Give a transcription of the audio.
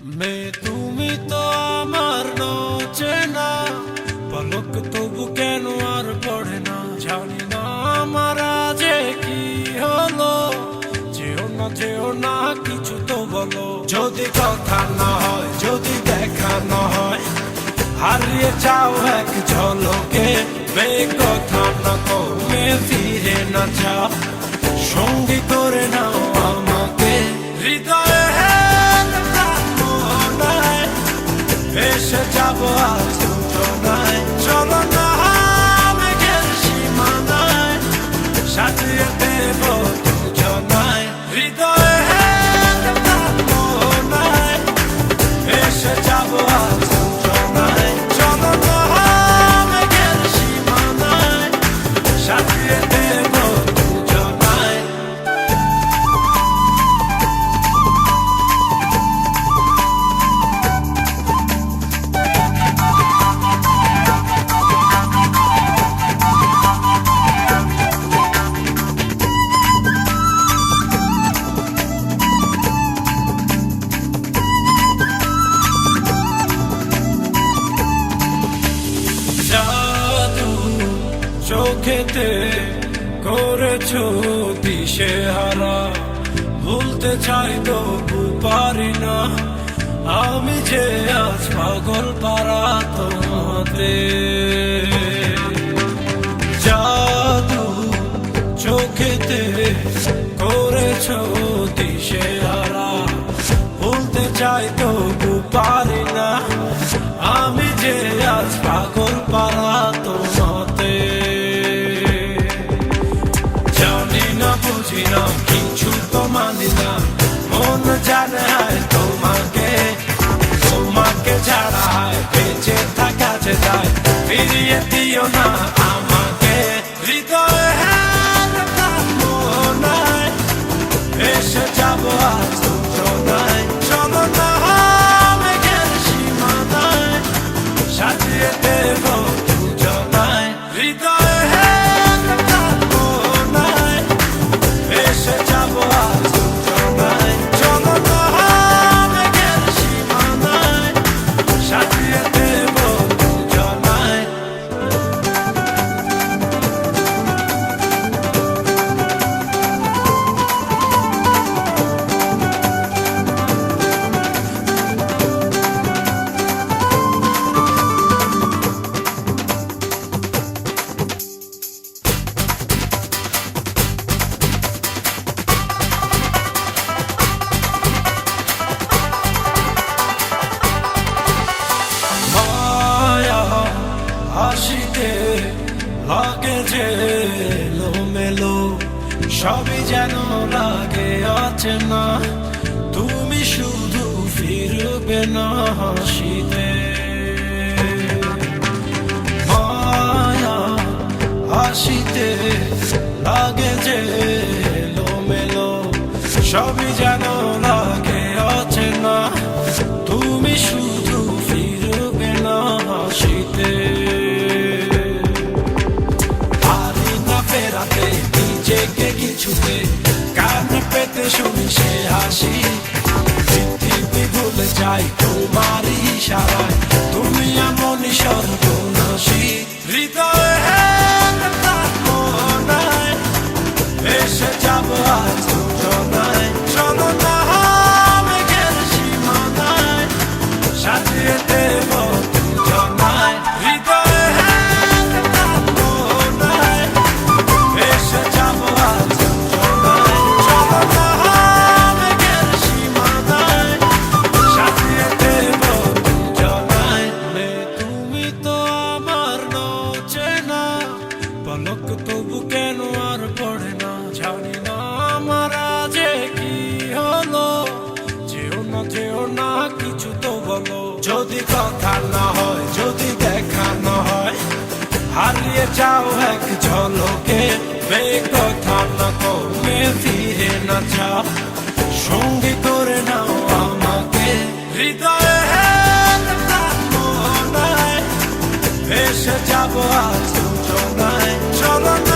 তুমি তো আমার চেনা পলক তবু কেন আর পড়ে না, জানি না আমার যে কি হলো। যেও না কিছু তো বলো, যদি কথা না হয়, যদি দেখা না হয়, হারিয়ে যাও এক ঝলকে। কথা না কমে ফিরে না যাও, সঙ্গী করে নাও আমাকে। হৃদয়ে এসে যাবো আজ দুজনায়, চলো না মেঘের সীমানায়, সাজিয়ে দেব দুজনায়। হৃদয়ে এসে যাবো আজ দুজনায়, চলো না মেঘের সীমানায়, সাজিয়ে দেব দুজনায়। জাদু চোখেতে করেছো দিশেহারা, ভুলতে চাই তবু পারি না, আমি যে আজ পাগল পারা তোমাতে। জাদু চোখেতে করেছো দিশেহারা, ভুলতে চাই তবু পারি না, আমি যে আজ পাগল পারা তোমাতে। জানি না বুঝি না কিছু তো মানি না, মন জানে তোমাকে, তোমাকে ছাড়া বেঁচে থাকা যে যায়, ফিরিয়ে দিও না আমাকে। হৃদয়ে এসে যাবো আজ দুজনায়, চলো না মেঘের সীমানায়, সাজিয়ে দেব দুজনায়। হৃদয়ে এসে যাবো আজ দুজনায়, চলো না মেঘের সীমানায়, সাজিয়ে দেব দুজনায়। হাসিতে লাগে যে এলোমেলো, সবই যেন লাগে অচেনা, তুমি শুধু ফিরবে না হাসিতে। মায়া হাসিতে লাগে যে এলোমেলো, সবই যেন লাগে অচেনা, তুমি শুধু ফিরবে না হাসিতে। নিজেকে কিছুতে কান পেতে শুনি সে হাসি, পৃথিবী ভুলে যাই তোমার ইশারায়, তুমি এমনই সর্বনাশী। হৃদয়ে এসে যাবো আজ দুজনায়, চলো না মেঘের সীমানায়, সাজিয়ে দেব দুজনায়। হৃদয়ে পলক তবু কেন আর পড়ে না, জানি না আমার যে কি হলো। যেও না কিছু তো বলো, যদি কথা না হয়, যদি দেখা না হয়, হারিয়ে যাও এক ঝলকে। কথা না কমে ফিরে না যাও, সঙ্গী করে নাও আমাকে। হৃদয়ে এসে যাবো আজ দুজনায়, চলো না